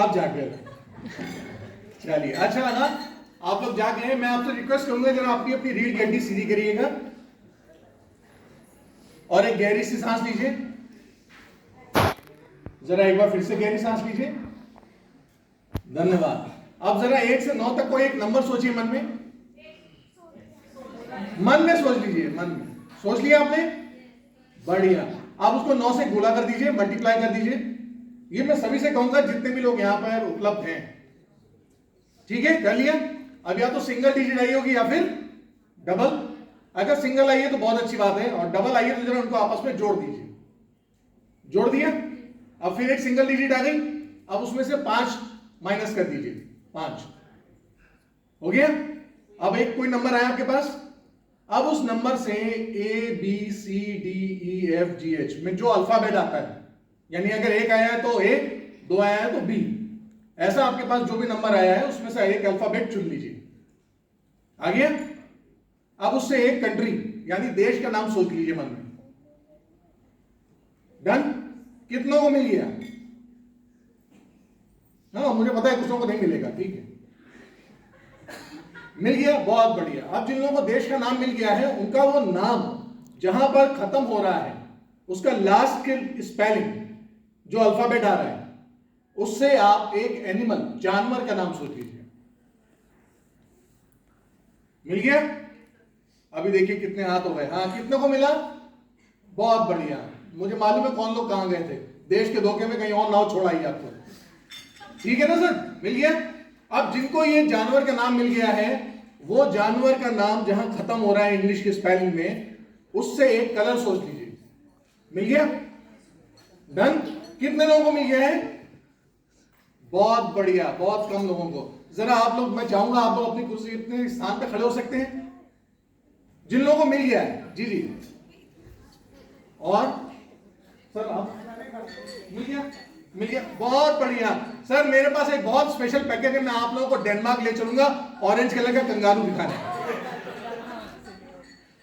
आप जाग गए, चलिए अच्छा लगा, आप लोग जाग गए। मैं आपसे रिक्वेस्ट करूंगा जरा आपकी अपनी रीढ़ की हड्डी सीधी करिएगा और एक गहरी सी सांस लीजिए। जरा एक बार फिर से गहरी सांस लीजिए, धन्यवाद। अब जरा 1 से 9 तक कोई एक नंबर सोचिए मन में, मन में सोच लीजिए, मन में सोच लिया आपने, बढ़िया। आप उसको 9 से गुणा कर दीजिए, मल्टीप्लाई कर दीजिए। ये मैं सभी से कहूंगा जितने भी लोग यहां पर उपलब्ध हैं, ठीक है, कर लिया। अब या तो सिंगल डिजिट आई होगी या फिर डबल। अगर सिंगल आई है तो बहुत अच्छी बात है, और डबल आई है तो जरा उनको आपस में जोड़ दीजिए। जोड़ दिया। अब फिर एक सिंगल डिजिट आ गई, अब उसमें से 5 माइनस कर दीजिए, 5 हो गया। अब एक कोई नंबर आया आपके पास, अब उस नंबर से A B C D E F G H में जो अल्फाबेट आता है, यानी अगर 1 आया है तो A, 2 आया है तो B, ऐसा आपके पास जो भी नंबर आया है उसमें से एक अल्फाबेट चुन लीजिए। आ गया। अब उससे एक कंट्री यानी देश का नाम सोच लीजिए मन में। डन। कितनों को मिल गया? हाँ मुझे पता है कुछ लोगों को नहीं मिलेगा, ठीक है, मिल गया, बहुत बढ़िया। अब जिन लोगों को देश का नाम मिल गया है उनका वो नाम जहां पर खत्म हो रहा है उसका लास्ट के स्पेलिंग जो अल्फाबेट आ रहा है उससे आप एक एनिमल, जानवर का नाम सोच लीजिए। मिल गया? अभी देखिए कितने हाथ हो गए। हाँ कितने को मिला? बहुत बढ़िया। मुझे मालूम है कौन लोग कहां गए थे, देश के धोखे में कहीं और नाव छोड़ाई आपको, ठीक है ना सर? मिल गया। अब जिनको ये जानवर का नाम मिल गया है वो जानवर का नाम जहां खत्म हो रहा है इंग्लिश के स्पेलिंग में उससे एक कलर सोच लीजिए। मिल गया? डन। कितने लोगों को मिल गया है? बहुत बढ़िया, बहुत कम लोगों को। जरा आप लोग, मैं चाहूंगा आप लोग अपनी कुर्सी अपने स्थान पे खड़े हो सकते हैं जिन लोगों को मिल गया है। जी जी। और सर आप मिल गया? मिल गया, बहुत बढ़िया। सर मेरे पास एक बहुत स्पेशल पैकेज है, मैं आप लोगों को डेनमार्क ले चलूंगा ऑरेंज कलर का कंगारू दिखाने।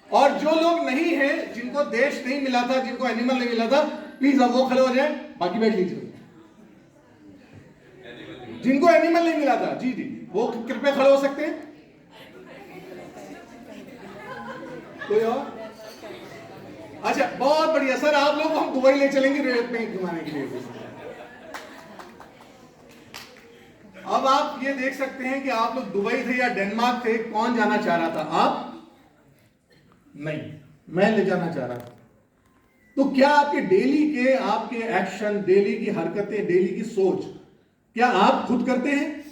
और जो लोग नहीं हैं, जिनको देश नहीं मिला था, जिनको एनिमल नहीं मिला था, प्लीज अब वो खड़े हो जाए, बाकी बैठ लीजिए। जिनको एनिमल नहीं मिला था, जी जी, वो कृपया खड़े हो सकते हैं। कोई और? अच्छा बहुत बढ़िया सर, आप लोग को हम दुबई ले चलेंगे रेत में घुमाने के लिए। अब आप ये देख सकते हैं कि आप लोग दुबई थे या डेनमार्क थे, कौन जाना चाह रहा था? आप नहीं, मैं ले जाना चाह रहा था। तो क्या आपके डेली के आपके एक्शन, डेली की हरकतें, डेली की सोच क्या आप खुद करते हैं?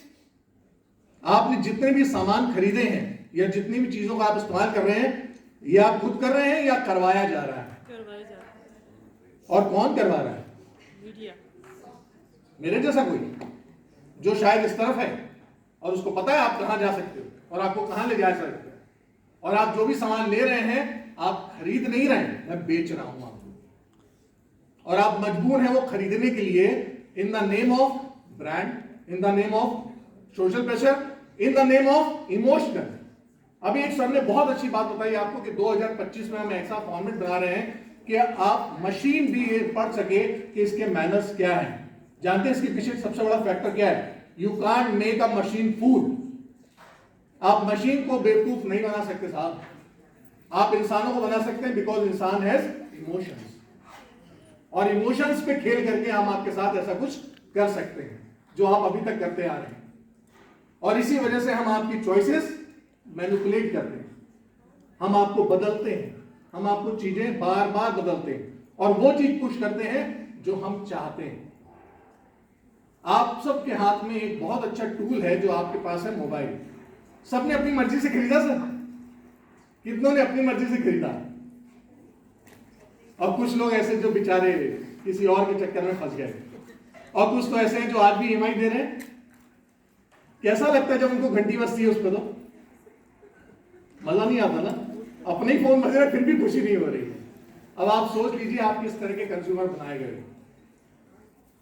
आपने जितने भी सामान खरीदे हैं या जितनी भी चीजों का आप इस्तेमाल कर रहे हैं, ये आप खुद कर रहे हैं या करवाया जा रहा है? करवाया जा रहा है। और कौन करवा रहा है? मीडिया। मेरे जैसा कोई जो शायद इस तरफ है और उसको पता है आप कहां जा सकते हो और आपको कहां ले जा सकते हो, और आप जो भी सामान ले रहे हैं आप खरीद नहीं रहे हैं, मैं बेच रहा हूं आपको, और आप मजबूर हैं वो खरीदने के लिए in the name of brand, in the name of social pressure, in the name of emotional. अभी एक सर ने बहुत अच्छी बात बताई आपको कि 2025 में हम ऐसा फॉर्मेट बना रहे हैं कि आप मशीन भी ये पढ़ सके कि इसके मैनर्स क्या है। जानते हैं इसके पीछे सबसे बड़ा फैक्टर क्या है? You can't make a machine fool. आप मशीन को बेवकूफ नहीं बना सकते साहब, आप इंसानों को बना सकते हैं, बिकॉज इंसान हैज इमोशंस, और इमोशंस पे खेल करके हम आपके साथ ऐसा कुछ कर सकते हैं जो आप अभी तक करते आ रहे हैं, और इसी वजह से हम आपकी चॉइसेस मैनिपुलेट करते हैं, हम आपको बदलते हैं, हम आपको चीजें बार बार बदलते हैं और वो चीज पुश करते हैं जो हम चाहते हैं। आप सबके हाथ में एक बहुत अच्छा टूल है जो आपके पास है, मोबाइल। सबने अपनी मर्जी से खरीदा सर? कितनों ने अपनी मर्जी से खरीदा? और कुछ लोग ऐसे जो बेचारे किसी और के चक्कर में फंस गए, और कुछ तो ऐसे हैं जो आज भी ईएमआई दे रहे हैं। कैसा लगता है जब उनको घंटी बजती है उस पर? तो मजा नहीं आता ना, अपने ही फोन बज रहा फिर भी खुशी नहीं हो रही है। अब आप सोच लीजिए आप किस तरह के कंज्यूमर बनाए गए।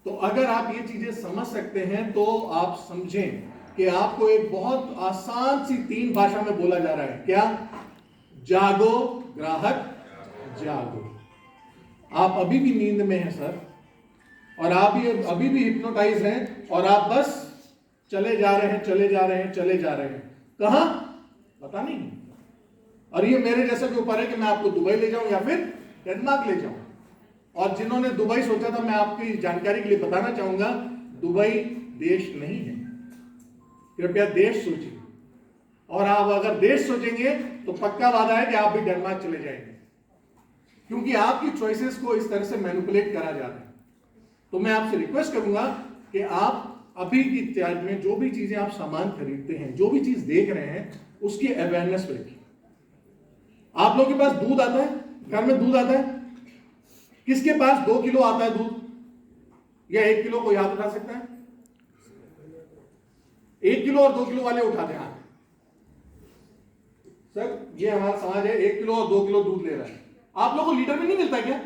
तो अगर आप ये चीजें समझ सकते हैं तो आप समझें कि आपको एक बहुत आसान सी 3 भाषा में बोला जा रहा है। क्या? जागो ग्राहक जागो। आप अभी भी नींद में हैं सर, और आप ये अभी भी हिप्नोटाइज हैं और आप बस चले जा रहे हैं, चले जा रहे हैं, चले जा रहे हैं। कहां पता नहीं। और ये मेरे जैसे के ऊपर है कि मैं आपको दुबई ले जाऊं या फिर डेनमार्क ले जाऊं। और जिन्होंने दुबई सोचा था, मैं आपकी जानकारी के लिए बताना चाहूंगा, दुबई देश नहीं है। कृपया देश सोचिए, और आप अगर देश सोचेंगे तो पक्का वादा है कि आप भी डेनमार्क चले जाएंगे, क्योंकि आपकी चॉइसेस को इस तरह से मैनिपुलेट करा जा रहा है। तो मैं आपसे रिक्वेस्ट करूंगा कि आप अभी की त्याग में जो भी चीजें आप सामान खरीदते हैं, जो भी चीज देख रहे हैं, उसकी अवेयरनेस रखिए। आप लोगों के पास दूध आता है, घर में दूध आता है, किसके पास 2 किलो आता है दूध या 1 किलो, कोई हाथ उठा सकता है? 1 किलो और 2 किलो वाले उठाते हैं हाथ। सर ये हमारा समाज है, 1 किलो और 2 किलो दूध ले रहा है। आप लोगों को लीटर में नहीं मिलता क्या?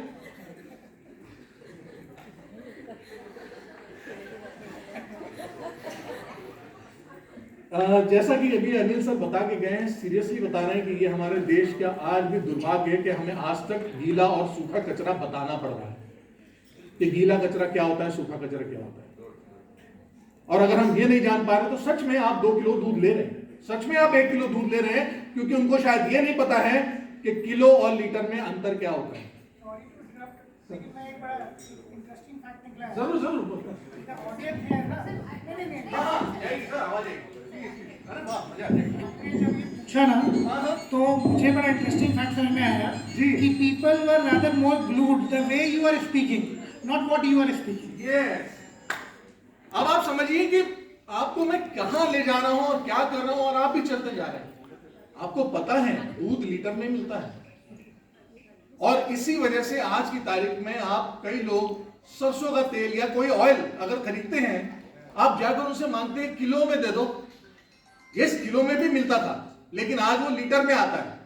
जैसा कि अभी अनिल सर बता के गए हैं, सीरियसली बता रहे हैं कि ये हमारे देश का आज भी दुर्भाग्य है कि हमें आज तक गीला और सूखा कचरा बताना पड़ रहा है कि गीला कचरा क्या होता है, सूखा कचरा क्या होता है। और अगर हम ये नहीं जान पा रहे तो सच में आप 2 किलो दूध ले रहे हैं, सच में आप 1 किलो दूध ले रहे हैं, क्योंकि उनको शायद ये नहीं पता है कि किलो और लीटर में अंतर क्या होता है। जरूर जरूर अच्छा ना, तो मुझे बड़ा इंटरेस्टिंग फैक्ट समझ में आया कि people were rather more glued the way you are speaking, not what you are speaking. Yes, अब आप समझिए कि आपको मैं कहां ले जा रहा हूं और क्या कर रहा हूं, और आप भी चलते जा रहे हैं। आपको पता है दूध लीटर में मिलता है, और इसी वजह से आज की तारीख में आप कई लोग सरसों का तेल या कोई ऑयल अगर खरीदते हैं, आप जाकर उनसे मांगते हैं किलो में दे दो। यस, किलो में भी मिलता था, लेकिन आज वो लीटर में आता है,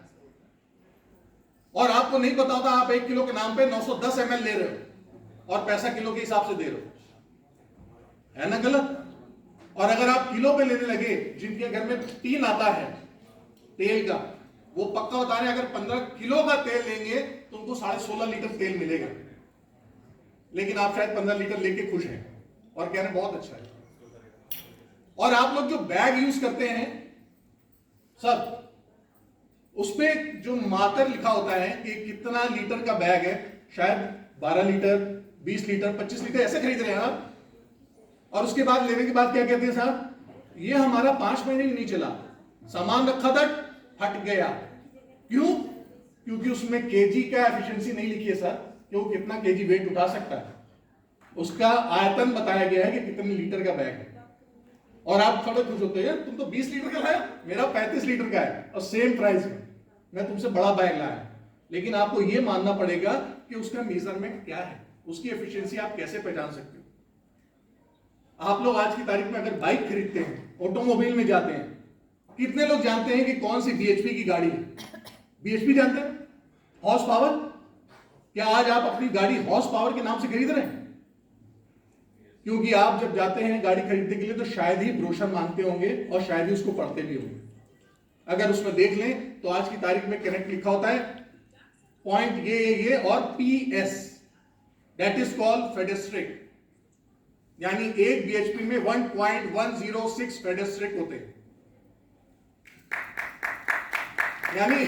और आपको नहीं पता होता, आप 1 किलो के नाम पे 910 ml ले रहे हो और पैसा किलो के हिसाब से दे रहे हो, है ना गलत? और अगर आप किलो पे लेने लगे, जिनके घर में टीन आता है तेल का, वो पक्का बता रहे हैं अगर 15 किलो का तेल लेंगे तो उनको 16.5 लीटर तेल मिलेगा, लेकिन आप शायद 15 लीटर लेके खुश हैं और कह रहे हैं बहुत अच्छा है। और आप लोग जो बैग यूज करते हैं सब, उस पे जो मात्रा लिखा होता है कि कितना लीटर का बैग है, शायद 12 लीटर, 20 लीटर, 25 लीटर ऐसे खरीद रहे हैं आप, और उसके बाद लेने के बाद क्या कहते हैं साहब, ये हमारा 5 महीने ही नहीं चला, सामान रखा था फट गया। क्यों? क्योंकि उसमें केजी का एफिशिएंसी नहीं लिखी है सर, कि वो कितना केजी वेट उठा सकता है, उसका आयतन बताया गया है कि कितने लीटर का बैग है। और आप थोड़े खुश होते हैं, तुम तो 20 लीटर का लाया, मेरा 35 लीटर का है और सेम प्राइस में, मैं तुमसे बड़ा बैग लाया। लेकिन आपको यह मानना पड़ेगा कि उसका मेजरमेंट क्या है, उसकी एफिशिएंसी आप कैसे पहचान सकते हो। आप लोग आज की तारीख में अगर बाइक खरीदते हैं, ऑटोमोबाइल में जाते हैं, कितने लोग जानते हैं कि कौन सी बीएचपी की गाड़ी है? बीएचपी जानते हैं? Horse power. क्या आज आप अपनी गाड़ी हॉर्स पावर के नाम से खरीद रहे हैं? क्योंकि आप जब जाते हैं गाड़ी खरीदने के लिए तो शायद ही ब्रोशर मांगते होंगे और शायद ही उसको पढ़ते भी होंगे। अगर उसमें देख लें तो आज की तारीख में करेक्ट लिखा होता है पॉइंट ये और पीएस, दैट इज कॉल्ड फेडेस्ट्रिक, यानी एक बीएचपी में 1.106 फेडेस्ट्रिक होते हैं। यानी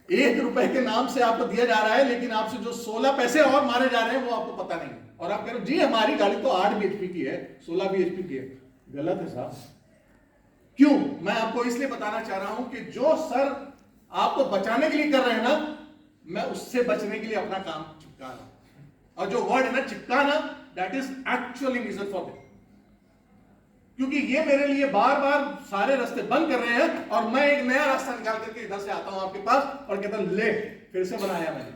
1 रुपए के नाम से आपको दिया जा रहा है, लेकिन आपसे जो 16 पैसे और मारे जा रहे हैं वो आपको पता नहीं, और आप कह रहे हो जी हमारी गाड़ी तो 8 बीएचपी की है, 16 बीएचपी की है। गलत है साहब। क्यों? मैं आपको इसलिए बताना चाह रहा हूं कि जो सर आपको बचाने के लिए कर रहे हैं ना, मैं उससे बचने के लिए अपना काम चिपका रहा हूं। और जो वर्ड है ना चिपकाना, that is actually reason for that, क्योंकि ये मेरे लिए बार बार सारे रास्ते बंद कर रहे हैं और मैं एक नया रास्ता निकाल करके इधर से आता हूं आपके पास और कहता हूं ले, फिर से बनाया मैंने।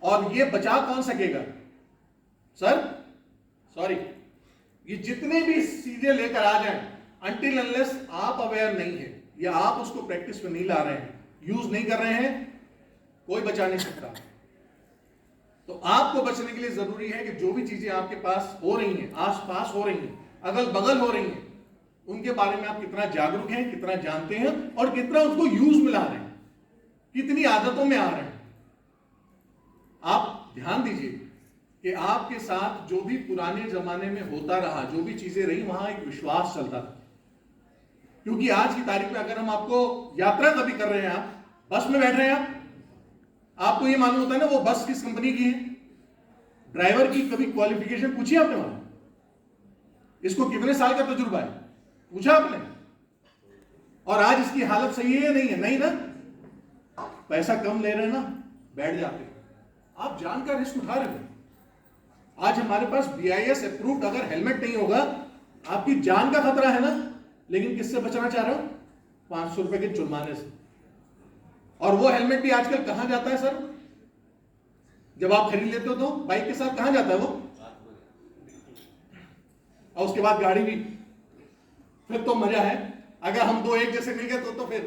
और ये बचा कौन सकेगा सर? सॉरी, ये जितने भी चीजें लेकर आ जाएं, अनटिल अनलेस आप अवेयर नहीं है या आप उसको प्रैक्टिस में नहीं ला रहे हैं, यूज नहीं कर रहे हैं, कोई बचा नहीं सकता। तो आपको बचने के लिए जरूरी है कि जो भी चीजें आपके पास हो रही हैं, आसपास हो रही हैं, अगल बगल हो रही हैं, उनके बारे में आप कितना जागरूक हैं, कितना जानते हैं और कितना उसको यूज में ला रहे हैं, कितनी आदतों में आ रहे हैं। आप ध्यान दीजिए कि आपके साथ जो भी पुराने जमाने में होता रहा, जो भी चीजें रही, वहां एक विश्वास चलता था। क्योंकि आज की तारीख में अगर हम आपको यात्रा कभी कर रहे हैं, आप बस में बैठ रहे हैं, आपको ये मालूम होता है ना वो बस किस कंपनी की है। ड्राइवर की कभी क्वालिफिकेशन पूछी आपने वहां? इसको कितने साल का तजुर्बा है, पूछा आपने? और आज इसकी हालत सही है या नहीं है? नहीं ना। पैसा कम ले रहे हैं ना, बैठ जाते हैं। आप जान का रिस्क उठा रहे हो। आज हमारे पास BIS अप्रूव्ड अगर हेलमेट नहीं होगा, आपकी जान का खतरा है ना। लेकिन किससे बचना चाह रहे हो? 500 रुपए के जुर्माने से। और वो हेलमेट भी आजकल कहां जाता है सर? जब आप खरीद लेते हो तो बाइक के साथ कहां जाता है वो? और उसके बाद गाड़ी भी। फिर तो मजा है। अगर हम दो एक जैसे मिल गए तो फिर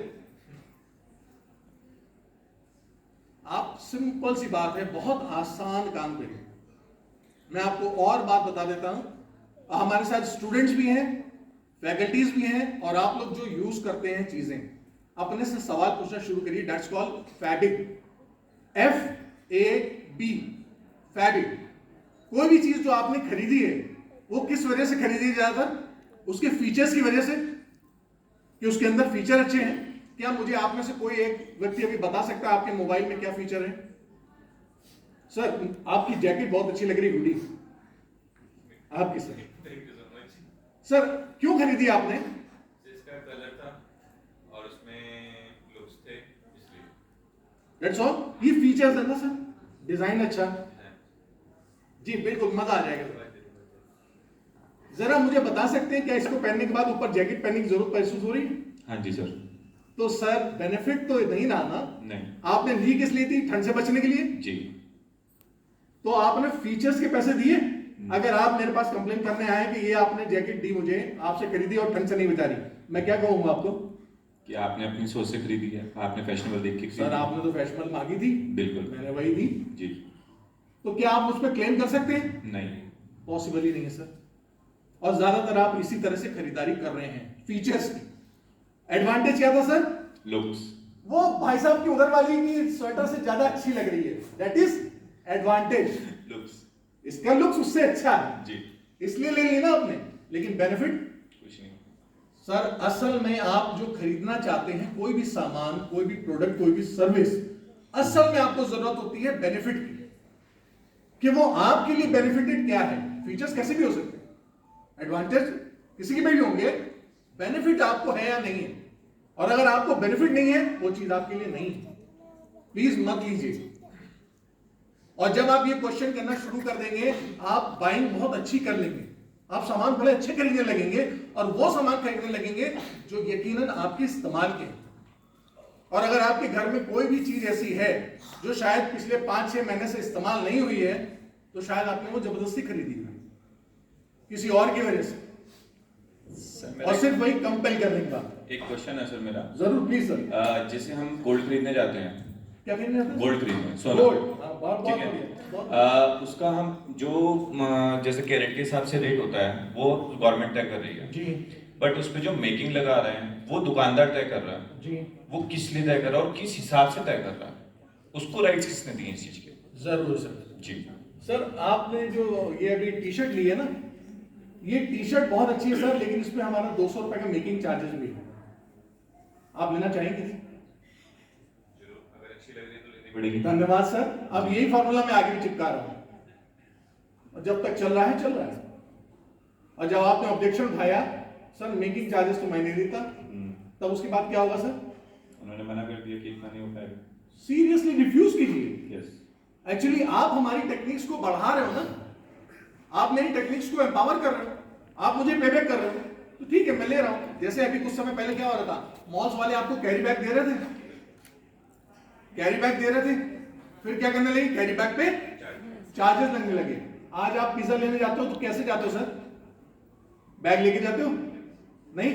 आप, सिंपल सी बात है, बहुत आसान काम करिए। मैं आपको और बात बता देता हूं। हमारे साथ स्टूडेंट्स भी हैं, फैकल्टीज भी हैं, और आप लोग जो यूज करते हैं चीजें, अपने से सवाल पूछना शुरू करिए। That's called FABIC, FAB, FABIC. कोई भी चीज जो आपने खरीदी है वो किस वजह से खरीदी है? ज्यादातर उसके फीचर्स की वजह से, कि उसके अंदर फीचर अच्छे हैं। क्या मुझे आप में से कोई एक व्यक्ति अभी बता सकता है आपके मोबाइल में क्या फीचर है? सर आपकी जैकेट बहुत अच्छी लग रही, हुडी आपकी। सर क्यों खरीदी आपने? इसका कलर था और उसमें लुक्स थे, इसलिए। That's all. ये फीचर्स है ना सर, डिजाइन अच्छा जी, बिल्कुल मजा आ जाएगा। जरा मुझे बता सकते हैं क्या इसको पहनने के बाद ऊपर जैकेट पहनने की जरूरत महसूस हो रही है? हाँ जी सर। तो सर बेनिफिट तो नहीं ना ना? नहीं। आपने ली किस लिए थी? ठंड से बचने के लिए जी। तो आपने फीचर्स के पैसे दिए। अगर आप मेरे पास कंप्लेन करने आए कि ये आपने जैकेट दी मुझे, आपसे खरीदी और ठंड से नहीं बचा रही, मैं क्या कहूंगा आपको? कि आपने अपनी सोच से खरीदी है, आपने फैशनेबल देख के खरीदी। सर आपने तो फैशनेबल मांगी थी, बिल्कुल मैंने वही दी। जी। तो क्या आप मुझ पर क्लेम कर सकते हैं? नहीं, पॉसिबल ही नहीं है सर। और ज्यादातर आप इसी तरह से खरीदारी कर रहे हैं फीचर्स की। एडवांटेज क्या था सर? लुक्स। वो भाई साहब की उधर वाली की स्वेटर से ज्यादा अच्छी लग रही है, दैट इज एडवांटेज। लुक्स। इसका लुक्स उससे अच्छा है जी। इसलिए ले ली ना आपने। लेकिन बेनिफिट कुछ नहीं। सर असल में आप जो खरीदना चाहते हैं, कोई भी सामान, कोई भी प्रोडक्ट, कोई भी सर्विस, असल में आपको जरूरत होती है बेनिफिट की, कि वो आपके लिए बेनिफिटेड क्या है। फीचर्स कैसे भी हो सकते हैं, एडवांटेज किसी के भी होंगे, बेनिफिट आपको है या नहीं है। और अगर आपको बेनिफिट नहीं है, वो चीज आपके लिए नहीं है, प्लीज मत लीजिए। और जब आप ये क्वेश्चन करना शुरू कर देंगे, आप बाइंग बहुत अच्छी कर लेंगे, आप सामान बड़े अच्छे खरीदने लगेंगे, और वो सामान खरीदने लगेंगे जो यकीनन आपके इस्तेमाल के। और अगर आपके घर में कोई भी चीज ऐसी है जो शायद पिछले 5-6 महीने से इस्तेमाल नहीं हुई है, तो शायद आपने वो जबरदस्ती खरीदी है किसी और की वजह से, और सिर्फ वही कंपेल करने की बात। एक क्वेश्चन है सर मेरा। जरूर प्लीज सर। जैसे हम गोल्ड खरीदने जाते हैं, क्या खरीदने जाते हैं? गोल्ड खरीदने, सोना। गोल्ड, बहुत ठीक है। बढ़िया। उसका हम जो जैसे कैरेट के हिसाब से रेट होता है वो गवर्नमेंट तय कर रही है जी बट उस पे जो मेकिंग लगा रहे हैं वो दुकानदार तय कर रहा है। जी वो किस लिए तय कर रहा है और किस हिसाब से तय कर रहा है, उसको राइट्स किसने दिए इस चीज के? जरूर सर। जी। सर आपने जो ये अभी टी शर्ट ली है ना, ये टी शर्ट बहुत अच्छी है सर, लेकिन इसमें हमारा 200 रुपए का मेकिंग चार्जेस भी है। आप लेना चाहेंगे? अगर अच्छी लग रही है तो लेनी पड़ेगी। धन्यवाद सर। अब यही फॉर्मूला मैं आगे भी चिपका रहा हूं, और जब तक चल रहा है चल रहा है। और जब आपने ऑब्जेक्शन उठाया सर मेकिंग चार्जेस तो मैं नहीं देता, तब उसके बाद क्या होगा सर? उन्होंने मना कर दिया कि इतना नहीं हो पाएगा। सीरियसली रिफ्यूज कीजिए। यस। एक्चुअली आप हमारी टेक्निक्स को बढ़ा रहे हो ना, आप मेरी टेक्निक्स को एम्पावर कर रहे हो, आप मुझे पेबैक कर रहे हो, तो ठीक है मैं ले रहा हूं। जैसे अभी कुछ समय पहले क्या हो रहा था, मॉल्स वाले आपको कैरी बैग दे रहे थे, कैरी बैग दे रहे थे, फिर क्या करने लगे, कैरी बैग पे चार्जेस लगने लगे। आज आप पिज्जा लेने जाते हो तो कैसे जाते हो सर? बैग लेके जाते हो? नहीं,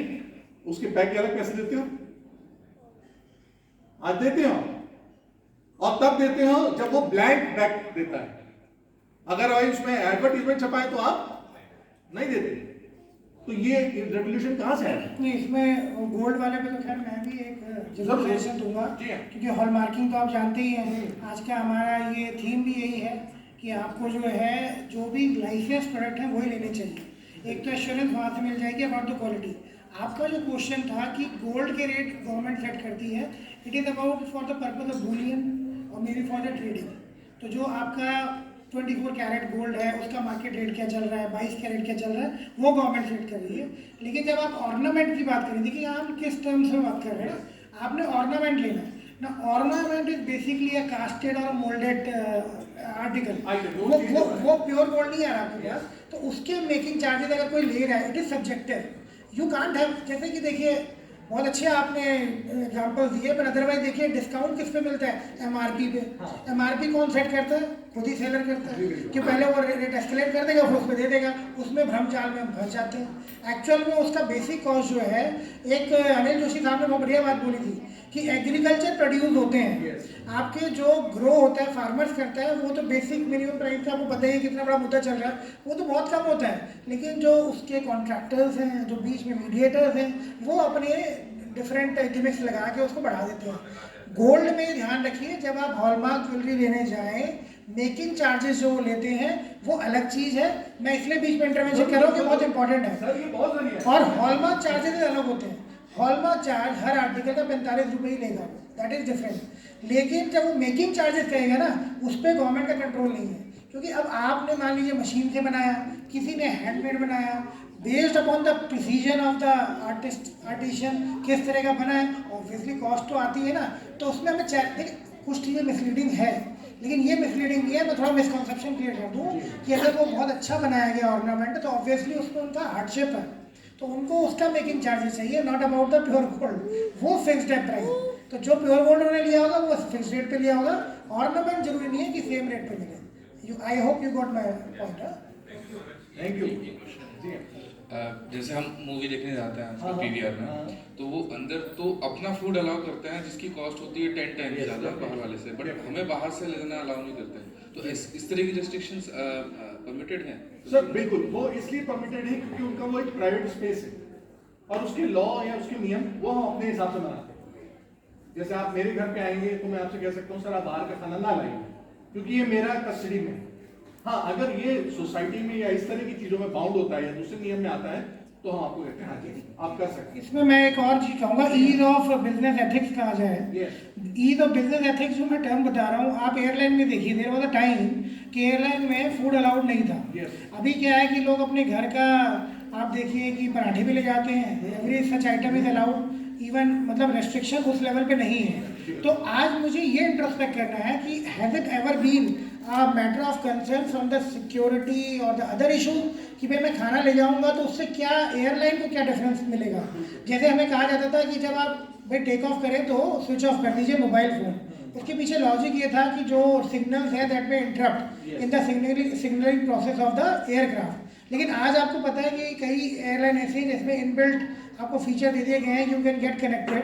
उसके बैग के अलग पैसे देते हो। आज देते हो, और तब देते हो जब वो ब्लैंक बैग देता है। अगर वही उसमें एडवर्टीजमेंट छपा है तो आप नहीं देते। तो ये रेवोल्यूशन कहां से है? नहीं, इसमें गोल्ड वाले पे तो खैर मैं भी एक सजेशन दूंगा, जी हाँ। क्योंकि हॉलमार्किंग तो आप जानते ही हैं। आज का हमारा ये थीम भी यही है कि आपको जो है जो भी लाइसेंस प्रोडक्ट है वही लेने चाहिए। एक तो एश्योरेंस वहाँ से मिल जाएगी अबाउट द क्वालिटी। आपका जो क्वेश्चन था कि गोल्ड के रेट गवर्नमेंट सेट करती है, it is about for the purpose of bullion और may be for the trading. तो जो आपका 24 कैरेट गोल्ड है उसका मार्केट रेट क्या चल रहा है, 22 कैरेट क्या चल रहा है, वो गवर्नमेंट सेट कर रही है। लेकिन जब आप ऑर्नामेंट की बात करें, देखिए हम किस टर्म्स में बात कर रहे हैं ना, आपने ऑर्नामेंट लेना है ना। Ornament is basically a casted और मोल्डेड आर्टिकल, वो प्योर गोल्ड नहीं आ रहा आपके पास, तो उसके मेकिंग चार्जेस अगर कोई ले रहा है, it is subjective. You can't have, जैसे कि देखिए बहुत अच्छे आपने एग्जांपल दिए, पर अदरवाइज देखिए डिस्काउंट किस पे मिलता है, एमआरपी पे। एमआरपी कौन सेट करता है, खुद ही सेलर करता है कि पहले वो रेट एस्केलेट कर देगा फिर उस पर दे देगा, उसमें भ्रम जाल में हम फंस जाते हैं। एक्चुअल में उसका बेसिक कॉस्ट जो है, एक अनिल जोशी साहब ने बहुत बढ़िया बात बोली थी कि एग्रीकल्चर प्रोड्यूस होते हैं, आपके जो ग्रो होता है फार्मर्स करता है, वो तो बेसिक मिनिमम प्राइस का आपको पता ही कितना बड़ा मुद्दा चल रहा है, वो तो बहुत कम होता है। लेकिन जो उसके कॉन्ट्रैक्टर्स हैं, जो बीच में मीडिएटर्स हैं, वो अपने डिफरेंट गिमिक्स लगा के उसको बढ़ा देते हैं। गोल्ड में ध्यान रखिए, जब आप हॉलमार्क ज्वेलरी लेने जाएं, मेकिंग चार्जेस जो लेते हैं वो अलग चीज़ है। मैं इसलिए बीच में इंटरवेंशन कर रहा हूँ कि बहुत इंपॉर्टेंट है, सर ये बहुत बढ़िया है। और हॉलमार्क चार्जेस अलग होते हैं। हॉलमार्क चार्ज हर आर्टिकल का 45 रुपये ही लेगा, दैट इज डिफरेंट। लेकिन जब वो मेकिंग चार्जेस कहेगा ना, उस पर गवर्नमेंट का कंट्रोल नहीं है, क्योंकि अब आपने मान लीजिए मशीन से बनाया, किसी ने हैंडमेड बनाया, based upon the precision of the artisan किस तरह का बना है, ऑब्वियसली कॉस्ट तो आती है ना। तो उसमें हमें देखिए कुछ चीज़ें मिसलीडिंग है, लेकिन ये मिसलीडिंग नहीं है। मैं थोड़ा मिसकॉन्सेप्शन क्लियर कर दूँ कि अगर वो बहुत अच्छा बनाया गया ऑर्नामेंट, तो ऑब्वियसली उसमें उनका हार्डशिप है, तो उनको उसका मेकिंग चार्जेस चाहिए, not about the pure gold. वो फिक्स्ड है प्राइस, तो जो प्योर गोल्ड उन्होंने लिया होगा वो फिक्स्ड रेट पे लिया होगा। ऑर्नामेंट जरूरी नहीं है कि सेम रेट पे मिले। I hope you got my point. Thank you. जैसे हम मूवी देखने जाते हैं हाँ, पीवीआर में, हाँ। तो वो अंदर तो अपना फूड अलाउ करते हैं जिसकी कॉस्ट होती है 10 टाइम्स ज़्यादा बाहर वाले से, बट हमें बाहर से लेना अलाउ नहीं करते हैं। तो इस तरह की रेस्ट्रिक्शंस परमिटेड हैं सर बिल्कुल, वो इसलिए परमिटेड है क्योंकि उनका वो एक प्राइवेट स्पेस है, और उसके लॉ या उसके नियम वो हम अपने हिसाब से बनाते हैं। जैसे आप मेरे घर पे आएंगे तो मैं आपसे कह सकता हूँ सर आप बाहर का खाना ना लाइए, क्योंकि ये मेरा कस्टडी में है। हाँ, अगर ये सोसाइटी में या इस तरह की चीजों में बाउंड होता है या दूसरे नियम में आता है, तो हम आपको कहते हैं हाँ जी आप कर सकते हैं। इसमें मैं एक और चीज कहूँगा, ईज ऑफ बिजनेस एथिक्स कहा जाए। ईज ऑफ बिजनेस एथिक्स जो मैं टर्म बता रहा हूँ, आप एयरलाइन में देखिए, देयर वाज अ टाइम कि एयरलाइन में फूड अलाउड नहीं था। अभी क्या है कि लोग अपने घर का, आप देखिए कि पराठे भी ले जाते हैं, every such item is allowed, even मतलब रेस्ट्रिक्शन उस लेवल पे नहीं है। तो आज मुझे ये इंट्रोस्पेक्ट करना है कि has it ever been a matter of concern from the security और द अदर इशू कि भाई मैं खाना ले जाऊंगा तो उससे क्या एयरलाइन को क्या डिफरेंस मिलेगा। जैसे हमें कहा जाता था कि जब आप भाई टेक ऑफ करें तो स्विच ऑफ कर दीजिए मोबाइल फ़ोन। उसके पीछे लॉजिक ये था कि जो सिग्नल्स है दैट में interrupt in the signalling process of the aircraft. लेकिन आज आपको पता है कि कई एयरलाइन ऐसी हैं जिसमें इनबिल्ट आपको फीचर दे दिए गए हैं, you can get connected.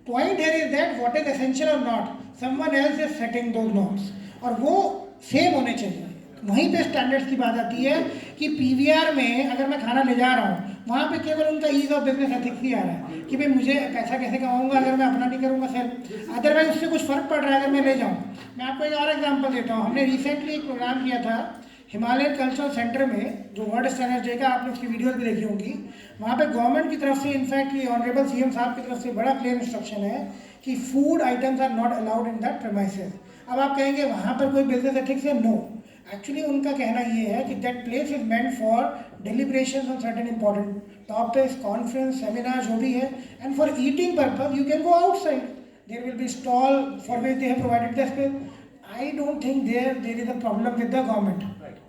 Point here is that what is essential और not, someone else is setting those norms, और वो सेम होने चाहिए। वहीं पे स्टैंडर्ड्स की बात आती है कि पीवीआर में अगर मैं खाना ले जा रहा हूँ, वहाँ पे केवल उनका ईज ऑफ बिजनेस एथिक्स ही आ रहा है कि भाई मुझे पैसा कैसे कमाऊंगा अगर मैं अपना नहीं करूँगा सर, अदरवाइज उससे कुछ फ़र्क पड़ रहा है अगर मैं ले जाऊँ। मैं आपको एक और एग्जांपल देता हूँ। हमने रिसेंटली एक प्रोग्राम किया था हिमालयन कल्चरल सेंटर में, जो वर्ल्ड स्टैंडर्ड डे का, आपने उसकी वीडियोज भी देखी होंगी। वहाँ पे गवर्नमेंट की तरफ से, इनफैक्ट ये ऑनरेबल सीएम साहब की तरफ से बड़ा क्लियर इंस्ट्रक्शन है कि food items are not allowed in that premises. अब आप कहेंगे वहाँ पर कोई बिजनेस एथिक्स है? नो, एक्चुअली उनका कहना ये है कि that place is meant for deliberations on certain important topics, conference, seminar जो भी है, and for eating purpose you can go outside, there will be stall for which they have provided the space. I don't think there is a problem with the government,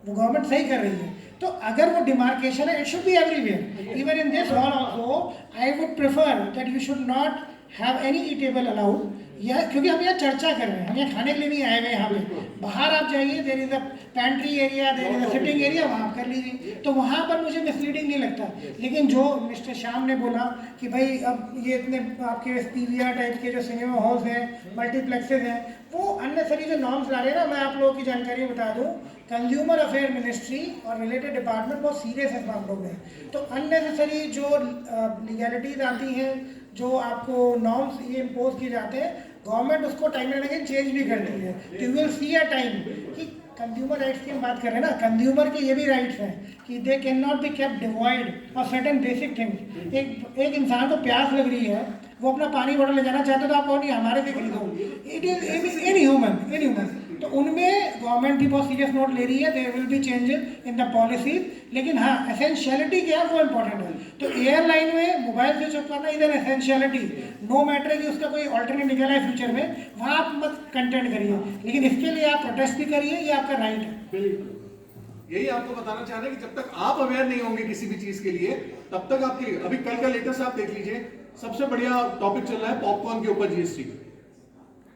वो government सही कर रही है। तो अगर वो डिमार्केशन है, it should be everywhere, even in this hall also. I would prefer that you should not have any eatable allowed, या क्योंकि हम यहाँ चर्चा कर रहे हैं, हम यहाँ खाने के लिए नहीं आए हुए यहाँ पे। बाहर आप जाइए, there is a pantry area, there is a sitting area, वहाँ कर लीजिए, तो वहाँ पर मुझे मिसलीडिंग नहीं लगता। लेकिन जो मिस्टर श्याम ने बोला कि भाई अब ये इतने आपके पीवीआर टाइप के जो सिनेमा हॉल्स हैं, मल्टीप्लेक्सेज हैं, वो अननेसरी जो नॉर्म्स ला रहे हैं ना, मैं आप लोगों की जानकारी बता दूँ, कंज्यूमर अफेयर मिनिस्ट्री और रिलेटेड डिपार्टमेंट बहुत सीरियस है मामलों में। तो अननेसेसरी जो लीगैलिटीज आती हैं, जो आपको नॉर्म्स ये इम्पोज किए जाते हैं, गवर्नमेंट उसको टाइम एंड अगेन चेंज भी करती है। You will see a time कि कंज्यूमर राइट्स की हम बात कर रहे हैं ना, कंज्यूमर के ये भी राइट्स हैं कि दे can not be kept devoid of certain basic things. एक इंसान को प्यास लग रही है, वो अपना पानी बॉटल ले जाना चाहते तो आप कहो नहीं हमारे से खरीदो, इट इज इनह्यूमन। तो उनमें गवर्नमेंट भी बहुत सीरियस नोट ले रही है, there will be changes in the policy. लेकिन हाँ, एसेंशियलिटी क्या है वो इम्पोर्टेंट है। तो एयरलाइन में मोबाइल स्विच ऑफ करना is an essentiality, no matter कि उसका कोई ऑल्टरनेट निकला है फ्यूचर में, वहाँ आप मत कंटेंट करिए, लेकिन इसके लिए आप प्रोटेस्ट भी करिए, ये आपका राइट है। बिल्कुल, यही आपको बताना चाह रहे हैं कि जब तक आप अवेयर नहीं होंगे किसी भी चीज के लिए, तब तक आपके लिए। अभी कल का लेटेस्ट आप देख लीजिए, सबसे बढ़िया टॉपिक चल रहा है पॉपकॉर्न के ऊपर जीएसटी।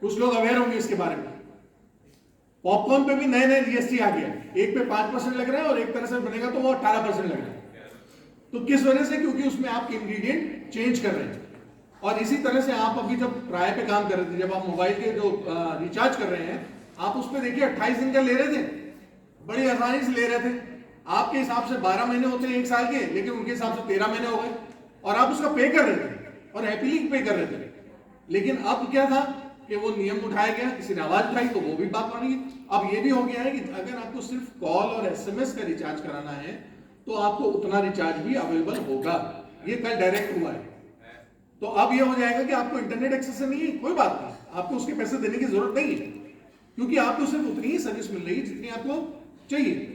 कुछ लोग अवेयर होंगे इसके बारे में। पॉपकॉर्न पे भी नए नए जीएसटी आ गया, एक पे 5% लग रहा है और एक तरह से बनेगा तो वो 18% लग रहा है। तो किस वजह से? क्योंकि उसमें आप इंग्रेडिएंट चेंज कर रहे हैं। और इसी तरह से आप अभी जब प्राय पे काम कर रहे थे, जब आप मोबाइल के जो रिचार्ज कर रहे हैं, आप उस पर देखिए 28 दिन का ले रहे थे, बड़ी आसानी से ले रहे थे। आपके हिसाब से 12 महीने होते हैं 1 साल के, लेकिन उनके हिसाब से 13 महीने हो गए और आप उसका पे कर रहे थे और हैप्पीली पे कर रहे थे। लेकिन अब क्या था कि वो नियम उठाया गया, किसी ने आवाज उठाई तो वो भी बात मानी। अब ये भी हो गया है कि अगर आपको सिर्फ कॉल और एसएमएस का रिचार्ज कराना है तो आपको उतना रिचार्ज भी अवेलेबल होगा। ये कल डायरेक्ट हुआ है। तो अब ये हो जाएगा कि आपको इंटरनेट एक्सेस नहीं है, कोई बात नहीं, आपको उसके पैसे देने की जरूरत नहीं है, क्योंकि आपको सिर्फ उतनी ही सर्विस मिल रही है जितनी आपको चाहिए।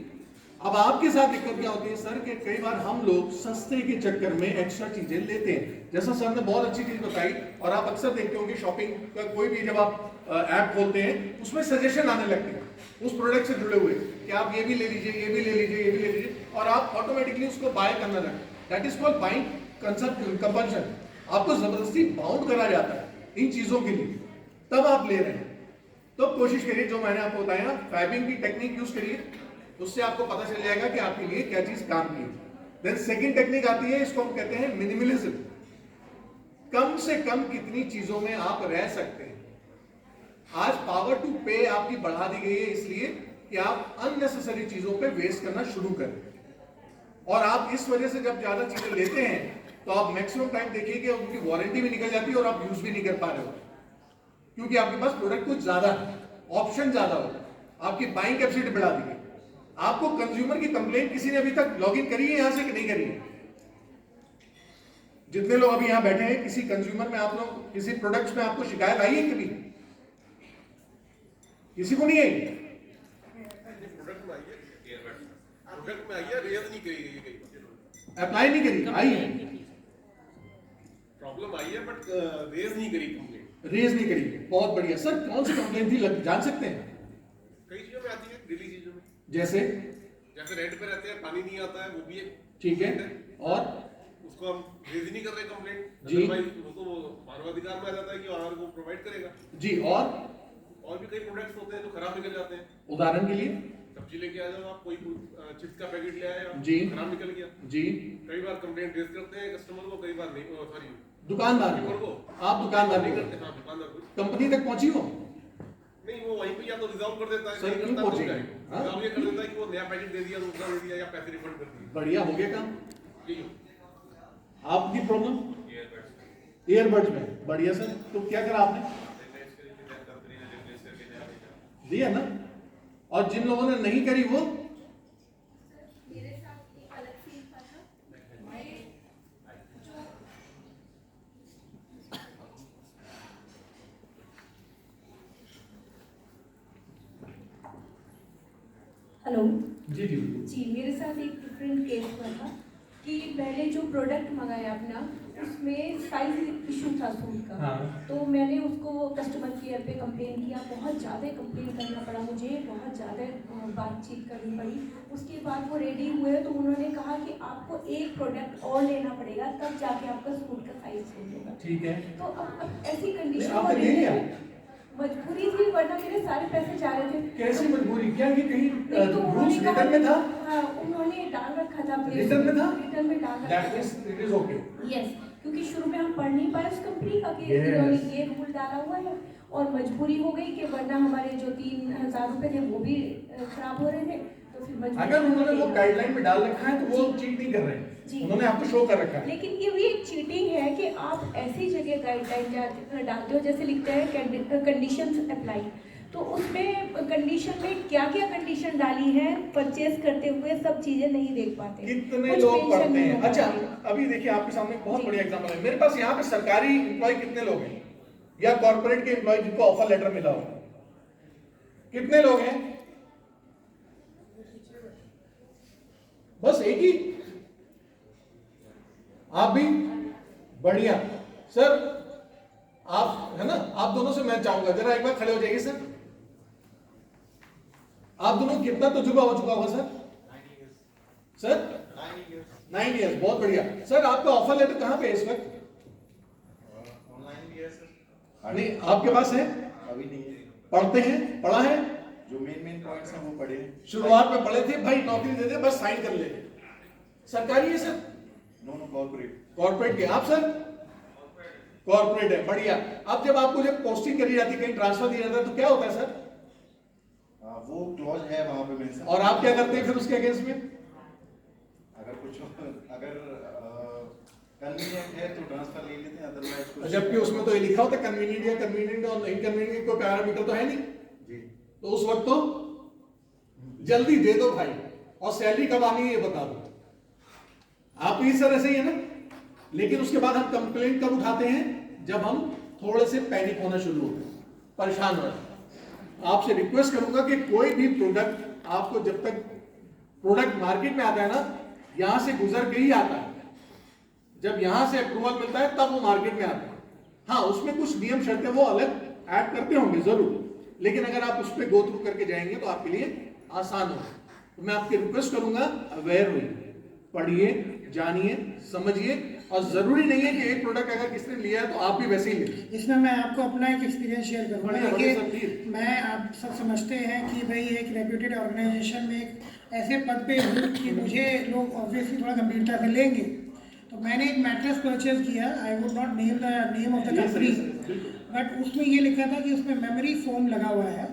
अब आपके साथ दिक्कत क्या होती है सर, कि कई बार हम लोग सस्ते के चक्कर में एक्स्ट्रा चीजें लेते हैं। जैसा सर ने बहुत अच्छी चीज बताई, और आप अक्सर देखते होंगे शॉपिंग का कोई भी जब आप ऐप खोलते हैं, उसमें सजेशन आने लगते हैं उस प्रोडक्ट से जुड़े हुए कि आप ये भी ले लीजिए, ये भी ले लीजिए, ये भी ले लीजिए, और आप ऑटोमेटिकली उसको बाय करना लगते। That is called buying compulsion. आपको जबरदस्ती बाउंड करा जाता है इन चीजों के लिए, तब आप ले रहे हैं। तो कोशिश करिए, जो मैंने आपको बताया, फैबिंग की टेक्निक यूज करिए, उससे आपको पता चल जाएगा कि आपके लिए क्या चीज काम की। देन सेकंड टेक्निक आती है, इसको हम कहते हैं मिनिमलिज्म। कम से कम कितनी चीजों में आप रह सकते हैं। आज पावर टू पे आपकी बढ़ा दी गई है इसलिए कि आप अननेसेसरी चीजों पे वेस्ट करना शुरू करें। और आप इस वजह से जब ज्यादा चीजें लेते हैं तो आप मैक्सिमम टाइम देखिए कि उनकी वारंटी भी निकल जाती है और आप यूज भी नहीं कर पा रहे हो, क्योंकि आपके पास प्रोडक्ट कुछ ज्यादा है, ऑप्शन ज्यादा हो, आपकी बाइंग कैपेसिटी बढ़ा दी गई। आपको कंज्यूमर की कंप्लेंट किसी ने अभी तक लॉगिन करी है यहां से कि नहीं करी है? जितने लोग अभी यहां बैठे हैं, किसी कंज्यूमर में आप लोग किसी प्रोडक्ट्स में आपको शिकायत आई है कभी? किसी को नहीं आई? प्रोडक्ट में आई है, रेज नहीं करी गई, कई बार अप्लाई नहीं करी, आई है, प्रॉब्लम आई है, बट रेज नहीं करी कंप्लेंट। रेज नहीं करी। बहुत बढ़िया सर, कौन सी कंप्लेंट थी जान सकते हैं? कई चीजों में आती है, डेली चीजों में, जैसे रेंट पे रहते हैं, पानी नहीं आता है, वो भी एक ठीक है, और उसको हम रेज नहीं कर रहे कंप्लेंट जी। भाई, वो तो मानवाधिकार में आ जाता है कि ऑनर को प्रोवाइड करेगा जी। और भी कई प्रोडक्ट्स होते हैं जो खराब निकल जाते हैं। उदाहरण के लिए सब्जी लेके आ जाओ आप, कोई चिप्स का पैकेट ले आए आप, जी। खराब निकल गया जी, कई बार कंप्लेंट रेज करते हैं कस्टमर को, कई बार नहीं, सॉरी दुकानदार को, आप दुकानदार नहीं को, करते। हाँ, दुकानदार को कंपनी तक पहुंची हो? नहीं, वो वहीं पे या तो रिजॉल्व कर देता है, सर, क्यों पहुंचेगा? हाँ? रिजॉल्व ये कर देता है कि वो नया पैकेट दे दिया, दूसरा दे दिया, या पैसे रिफंड कर दिए। बढ़िया, हो गया काम। यही हो। आपकी प्रॉब्लम ईयरबड्स में, बढ़िया सर। तो क्या करा आपने? दिया ना। और जिन लोगों ने नहीं करी वो मेरे साथ एक अलग सीन था मैं जो हेलो जी जी जी, मेरे साथ एक डिफरेंट केस हुआ था कि मैंने जो प्रोडक्ट मंगाया अपना, उसमें साइज इशू था सूट का। हाँ। तो मैंने उसको कस्टमर केयर पे कंप्लेन किया, बहुत ज़्यादा कंप्लेन करना पड़ा मुझे, बहुत ज़्यादा बातचीत करनी पड़ी। उसके बाद वो रेडी हुए तो उन्होंने कहा कि आपको एक प्रोडक्ट और लेना पड़ेगा, तब जाके आपका सूट का साइज चेंज होगा। ठीक है। तो अब ऐसी कंडीशन आपने ले लिया? मजबूरी थी, वरना मेरे सारे पैसे जा रहे थे। कैसी मजबूरी? क्या ये कहीं नहीं तो उन्होंने कहा, रिटर्न में था? हाँ, उन्होंने डाल रखा था अपने रिटर्न में था? रिटर्न में डाल रखा दैट था। It is okay. यस, क्योंकि शुरू में हम पढ़ नहीं पाए उस कंपनी का कि Yes. इन्होंने ये रूल डाला हुआ है, और मजबूरी हो गई कि वरना हमारे जो 3,000 रुपए थे वो भी खराब हो रहे थे। तो फिर मजबूरी अगर उन्होंने वो हो गाइडलाइन में डाल रखा है तो वो जी। चीट नहीं कर रहे जी। हैं, उन्होंने आपको शो कर रखा है। लेकिन ये भी एक चीटिंग है कि आप ऐसी जगह गाइडलाइन डालते हो जैसे लिखते हैं कंडीशंस अप्लाई। तो उसमें कंडीशन में क्या क्या कंडीशन डाली है परचेज करते हुए, सब चीजें नहीं देख पाते। कितने कुछ लोग mention पढ़ते नहीं हैं? होता अच्छा, है। अभी देखिए आपके सामने एक बहुत बढ़िया एग्जांपल है। मेरे पास यहाँ पे सरकारी एम्प्लॉय कितने लोग हैं, या कॉर्पोरेट के एम्प्लॉय जिनको ऑफर लेटर मिला हो, कितने लोग हैं? बस एक ही। आप भी बढ़िया सर, आप है ना, आप दोनों से मैं चाहूंगा जरा एक बार खड़े हो जाइए सर। आप दोनों कितना तजुर्बा हो चुका होगा सर? सर 9 इयर्स, बहुत बढ़िया सर। आपका ऑफर लेटर कहां पे है इस वक्त? ऑनलाइन भी है सर। नहीं, आपके पास है? अभी नहीं है। पढ़ते हैं, पढ़ा है? जो मेन पॉइंट्स हैं वो पढ़े। शुरुआत में पढ़े थे, भाई नौकरी दे दे बस साइन कर ले। सरकारी है सर? No corporate. कॉर्पोरेट के आप सर? कॉर्पोरेट है, बढ़िया। अब जब आपको जब पोस्टिंग करी जाती है, कहीं ट्रांसफर दिया जाता है, तो क्या होता है सर? वो क्लॉज है वहां पे मेंशन। और आप क्या करते हैं फिर उसके अगेंस्ट में? अगर कन्वीनियंट है तो ट्रांसफर ले लेते हैं, अदरवाइज कुछ। जबकि उसमें तो ये लिखा होता है कन्वीनियंट या कन्वीनियंट और इनकन्वीनियंट, कोई पैरामीटर तो है नहीं जी। तो उस वक्त तो जल्दी दे दो भाई, और सैलरी कब आनी है ये बता दो। आप भी सर ऐसे ही है ना। लेकिन उसके बाद हम कंप्लेंट कब उठाते हैं? जब हम थोड़े से पैनिक होना शुरू होते हैं, परेशान हो जाते हैं। आपसे रिक्वेस्ट करूंगा कि कोई भी प्रोडक्ट आपको, जब तक प्रोडक्ट मार्केट में आता है ना, यहां से गुजर के ही आता है। जब यहां से अप्रूवल मिलता है तब वो मार्केट में आता है। हाँ, उसमें कुछ नियम शर्तें वो अलग ऐड करते होंगे जरूर, लेकिन अगर आप उस पर गो थ्रू करके जाएंगे तो आपके लिए आसान होगा। तो मैं आपकी रिक्वेस्ट करूंगा, अवेयर होइए, पढ़िए, जानिए, समझिए, और जरूरी नहीं है कि एक प्रोडक्ट अगर किसी ने लिया है तो आप भी वैसे ही लें। इसमें मैं आपको अपना एक एक्सपीरियंस शेयर करूँगा। बढ़िया, बढ़िया सर, देखिए, प्लीज। मैं, आप सब समझते हैं कि भाई एक रेप्यूटेड ऑर्गेनाइजेशन में एक ऐसे पद पे हूँ कि मुझे लोग ऑब्वियसली थोड़ा गंभीरता से लेंगे। तो मैंने एक मैट्रेस परचेज किया, I would not name the name of the company, but उसमें ये लिखा था कि उसमें मेमोरी फोम लगा हुआ है,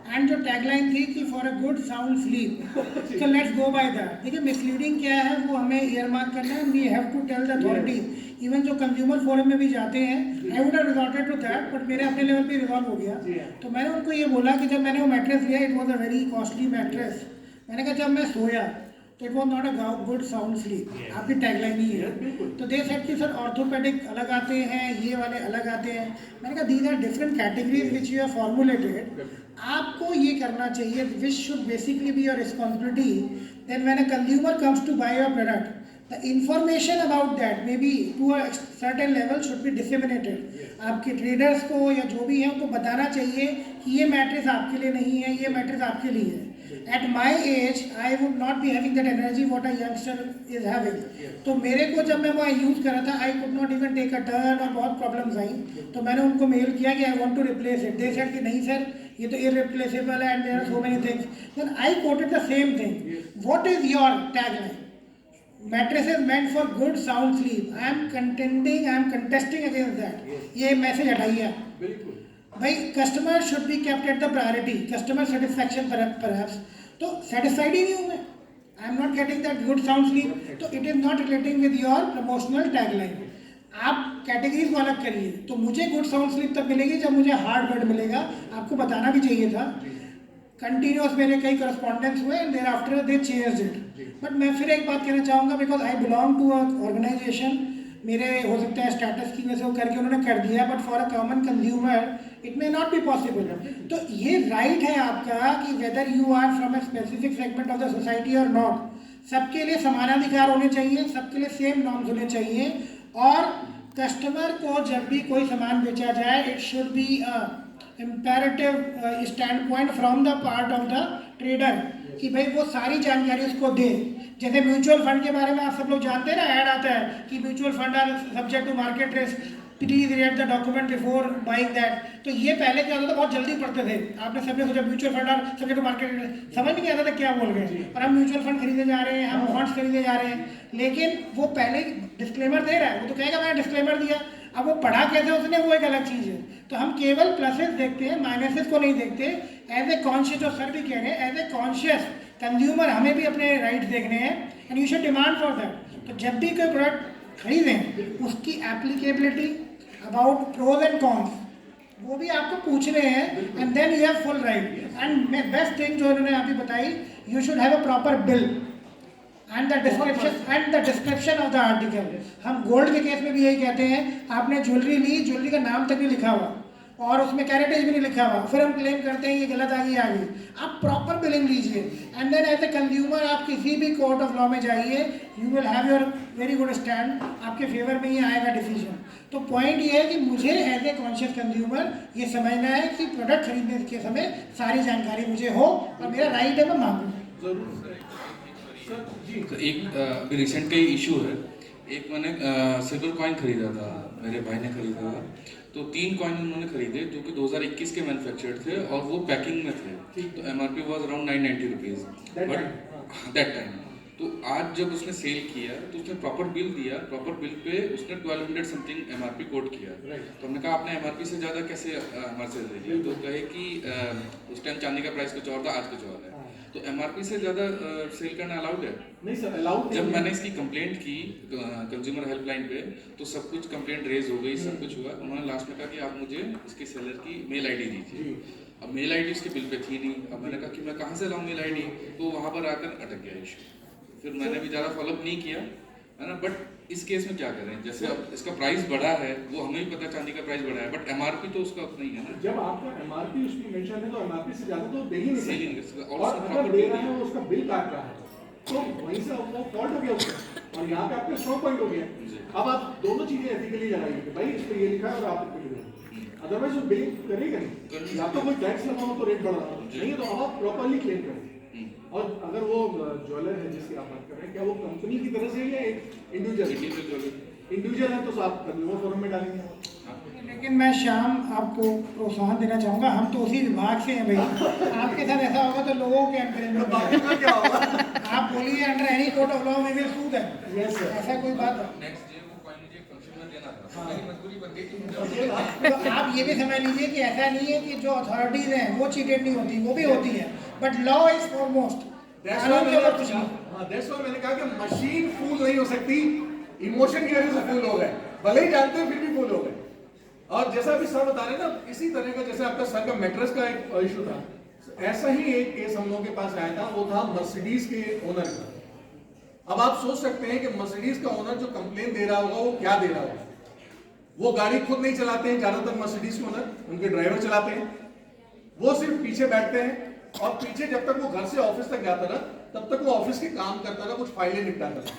एंड जो टैगलाइन थी कि for a good sound sleep, so let's go by that. देखिए, मिसलीडिंग क्या है वो हमें ईयरमार्क करना है, we have to tell the authority. Even जो कंज्यूमर फोरम में भी जाते हैं, I would have resorted to that, but मेरे अपने लेवल पे रिजॉल्व हो गया। तो मैंने उनको ये बोला कि जब मैंने वो मैट्रेस लिया, it was a very costly mattress. मैंने कहा जब मैं सोया तो it was not a good sound sleep, आपकी टैगलाइन ही है। तो दे सेड कि सर ऑर्थोपेडिक अलग आते हैं, ये वाले अलग आते हैं। मैंने कहा these are different categories which you have formulated. आपको ये करना चाहिए, which should basically be your responsibility, then when a consumer comes to buy your product, the information about that may be to a certain level should be disseminated. आपके traders को या जो भी है उनको बताना चाहिए कि ये मैट्रेस आपके लिए नहीं है, ये मैट्रेस आपके लिए है। At my age, I would not be having that energy what a youngster is having. तो मेरे को जब मैं वहाँ यूज़ कर रहा था, I could not even take a turn, और बहुत प्रॉब्लम्स आई। तो मैंने उनको मेल किया कि I want to replace it. They said कि नहीं सर, ये तो irreplaceable है and there are so many things. Then I quoted the same thing. What is your tagline? Mattress is meant for good sound sleep. I am contesting against that. ये message हटाइए। बिल्कुल भाई, customer should be kept at the priority, customer satisfaction perhaps. तो satisfied ही नहीं हूँ मैं, I am not getting that good sound sleep, तो it is not relating with your promotional tagline. आप कैटेगरीज को अलग करिए। तो मुझे गुड साउंड स्लीप तब मिलेगी जब मुझे हार्ड वर्ड मिलेगा, आपको बताना भी चाहिए था। कंटिन्यूस मेरे कई करस्पॉन्डेंस हुए and thereafter they changed it. But मैं फिर एक बात कहना चाहूँगा, because I belong to a organisation, मेरे हो सकता है स्टेटस की वजह से वो करके उन्होंने कर दिया, but for a common consumer it may not be possible. तो ये राइट है आपका कि whether you are from a specific segment of the society और नॉट, सबके लिए समानाधिकार होने चाहिए, सबके लिए सेम नॉर्म्स होने चाहिए। और कस्टमर को जब भी कोई सामान बेचा जाए, it should be imperative stand point from the part of the trader कि भाई वो सारी जानकारी उसको दे। जैसे म्यूचुअल फंड के बारे में आप सब लोग जानते हैं ना, ऐड आता है कि mutual fund are subject to market risk, please read the document before buying that. तो ये पहले क्या होता था, बहुत जल्दी पढ़ते थे, आपने सबने सोचा mutual fund are subject to market risk, समझ नहीं आता था क्या बोल रहे हैं। और हम म्यूचुअल फंड खरीदे जा रहे हैं, हम बॉन्ड्स खरीदे जा रहे हैं, लेकिन वो पहले डिस्क्लेमर दे रहा है, वो तो कहेगा मैंने डिस्क्लेमर दिया। अब वो पढ़ा कैसे उसने, वो एक अलग चीज़ है। तो हम केवल प्लसेस देखते हैं, माइनसेस को नहीं देखते। एज ए कॉन्शियस, जो सर भी कह रहे हैं, एज ए कॉन्शियस कंज्यूमर हमें भी अपने राइट्स देखने हैं, and you should demand for that. तो जब भी कोई प्रोडक्ट खरीदें, उसकी applicability, about pros and cons, वो भी आपको पूछ रहे हैं and then you have full right. And best thing जो इन्होंने अभी बताई, you should have a proper bill and the description of the article. हम गोल्ड के केस में भी यही कहते हैं, आपने ज्वेलरी ली, ज्वेलरी का नाम तक नहीं लिखा हुआ और उसमें कैरेटेज भी नहीं लिखा हुआ, फिर हम क्लेम करते हैं ये गलत आ गई। आप प्रॉपर बिलिंग लीजिए and then as a consumer आप किसी भी कोर्ट ऑफ लॉ में जाइए, you will have your very good stand, आपके फेवर में ही आएगा डिसीजन। तो पॉइंट ये है कि मुझे एज ए कॉन्शियस कंज्यूमर ये समझना है कि प्रोडक्ट खरीदने के समय सारी जानकारी मुझे हो और मेरा राइट है मैं मांगूँ। तो एक अभी रिसेंट का ही इशू है, एक मैंने सिल्वर कॉइन खरीदा था, मेरे भाई ने खरीदा था, तो 3 कॉइन उन्होंने खरीदे जो कि 2021 के मैन्युफैक्चर्ड थे और वो पैकिंग में थे, तो MRP was around 990 rupees but that time. तो आज जब उसने सेल किया तो उसने प्रॉपर बिल दिया, प्रॉपर बिल पे उसने 1200 समथिंग MRP कोट किया। तो हमने कहा आपने MRP से ज़्यादा कैसे हमारे से दे दिया, तो कहे कि उस टाइम चांदी का प्राइस कुछ और था, आज कुछ और है। तो MRP से ज़्यादा सेल करना अलाउड है? नहीं सर, अलाउड। जब मैंने इसकी कंप्लेंट की कंज्यूमर हेल्पलाइन पे तो सब कुछ कंप्लेंट रेज हो गई, सब कुछ हुआ। उन्होंने लास्ट में कहा कि आप मुझे इसके सेलर की मेल ID दीजिए। अब मेल ID उसके बिल पे थी नहीं। अब मैंने कहा कि मैं कहाँ से लाऊं मेल ID, तो वहाँ पर आकर अटक गया इशू। फिर मैंने भी ज़्यादा फॉलोअप नहीं किया, है ना। बट इस केस में क्या करें, जैसे अब इसका प्राइस बढ़ा है, वो हमें भी पता चांदी का प्राइस बढ़ा है, बट MRP तो उसका उतना ही है ना। जब आपका MRP उसमें मेंशन है तो MRP से ज्यादा तो दे ही नहीं सेल ही नहीं कर सकते। सकता। और अगर दे रहा है उसका बिल काट रहा है तो वहीं से वो फॉल्ट हो गया उसका, और यहाँ पे आपका स्ट्रॉन्ग पॉइंट हो गया। अब आप दोनों चीजें एथिकली लगाइए कि भाई इस पे ये लिखा है और आप इस पे लिखा, अदरवाइज वो बिलिंग करेगा नहीं। या तो कोई टैक्स लगाओ तो रेट बढ़ा, नहीं तो अब आप प्रॉपरली क्लेम करें। और अगर वो ज्वेलर है जिसकी आप बात कर रहे हैं, क्या वो कंपनी की तरफ से या एक इंडिविजुअल है, तो आप कंज्यूमर फोरम में डालेंगे। लेकिन मैं शाम आपको प्रोत्साहन देना चाहूँगा, हम तो उसी विभाग से हैं भाई। आपके साथ ऐसा होगा तो लोगों के एनकरेजमेंट क्या होगा? आप बोलिए under any court of law we will sue them. Yes sir. ऐसा कोई बात नेक्स्ट डे वो कॉइन मुझे फंक्शन में देना था, तो मेरी मजबूरी बन गई कि मुझे तो आप ये भी समझ लीजिए कि ऐसा नहीं है कि जो अथॉरिटीज हैं वो चीटेड नहीं होती, वो भी होती है, but law is foremost. That's why मैंने कहा कि मशीन फूल नहीं हो सकती, इमोशन की वजह से फूल हो गए, भले ही जानते हैं फिर भी फूल हो गए। और जैसा अभी सर बता रहे हैं ना, इसी तरह का जैसे आपका सर का मैट्रेस का एक इशू था, ऐसा ही एक केस हम लोगों के पास आया था, वो था मर्सिडीज के ओनर का। अब आप सोच सकते हैं कि मर्सिडीज का ओनर जो कंप्लेन दे रहा होगा वो क्या दे रहा होगा। वो गाड़ी खुद नहीं चलाते हैं, ज्यादातर मर्सिडीज के ओनर, उनके ड्राइवर चलाते हैं, वो सिर्फ पीछे बैठते हैं और पीछे जब तक वो घर से ऑफिस तक जाता रहा तब तक वो ऑफिस के काम करता रहा, कुछ फाइलें निपटाता रहा।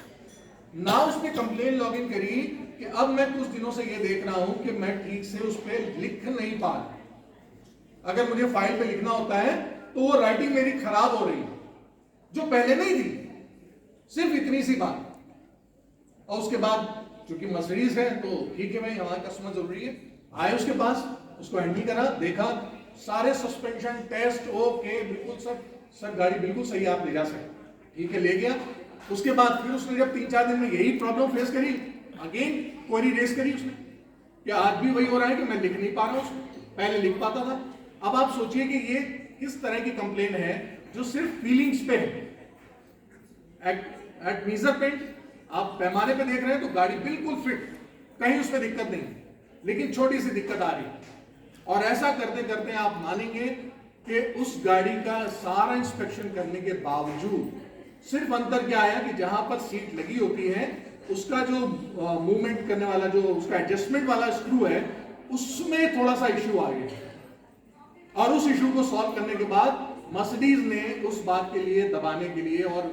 ना उसने कंप्लेन लॉगिन करी कि अब मैं कुछ दिनों से ये देख रहा हूं कि मैं ठीक से उस पर लिख नहीं पा रहा। अगर मुझे फाइल पे लिखना होता है तो वो राइटिंग मेरी खराब हो रही है, जो पहले नहीं थी। सिर्फ इतनी सी बात। और उसके बाद चूंकि मर्सिडीज है तो ठीक है भाई, हमारा कस्टमर जरूरी है, आए उसके पास, उसको हैंडल करा, देखा सारे सस्पेंशन टेस्ट ओके, बिल्कुल सर गाड़ी बिल्कुल सही, आप ले जा सकते, ठीक है, ले गया। उसके बाद फिर उसने जब 3-4 दिन में यही प्रॉब्लम फेस करी, अगेन क्वेरी रेस करी उसने कि आज भी वही हो रहा है कि मैं लिख नहीं पा रहा हूं, पहले लिख पाता था। अब आप सोचिए कि ये किस तरह की कंप्लेन है जो सिर्फ फीलिंग्स पे है। एट मेजरमेंट आप पैमाने पे देख रहे हैं तो गाड़ी बिल्कुल फिट, कहीं उसमें दिक्कत नहीं, लेकिन छोटी सी दिक्कत आ रही है। और ऐसा करते करते आप मानेंगे कि उस गाड़ी का सारा इंस्पेक्शन करने के बावजूद सिर्फ अंतर क्या आया कि जहां पर सीट लगी होती है उसका जो मूवमेंट करने वाला जो उसका एडजस्टमेंट वाला स्क्रू है उसमें थोड़ा सा इश्यू आ गया। और उस इश्यू को सॉल्व करने के बाद मर्सिडीज ने उस बात के लिए दबाने के लिए और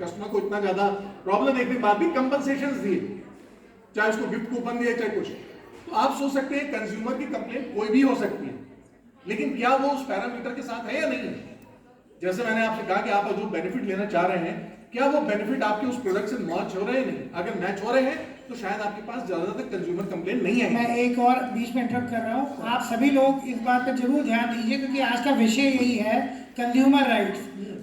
कस्टमर को इतना ज्यादा प्रॉब्लम देखने के बाद भी कंपनसेशन दिए, चाहे उसको गिफ्ट कूपन दिए चाहे कुछ। तो आप सोच सकते हैं कंज्यूमर की कंप्लेंट कोई भी हो सकती है, लेकिन क्या वो उस पैरामीटर के साथ है या नहीं है। जैसे मैंने आपसे कहा कि आप जो बेनिफिट लेना चाह रहे हैं, क्या वो बेनिफिट आपके उस प्रोडक्ट से मैच हो रहे हैं नहीं। अगर मैच हो रहे हैं तो शायद आपके पास ज्यादातर कंज्यूमर कंप्लेंट नहीं है। मैं एक और बीच में इंटरप्ट कर रहा हूँ, आप सभी लोग इस बात पर जरूर ध्यान दीजिए क्योंकि आज का विषय यही है, कंज्यूमर राइट्स।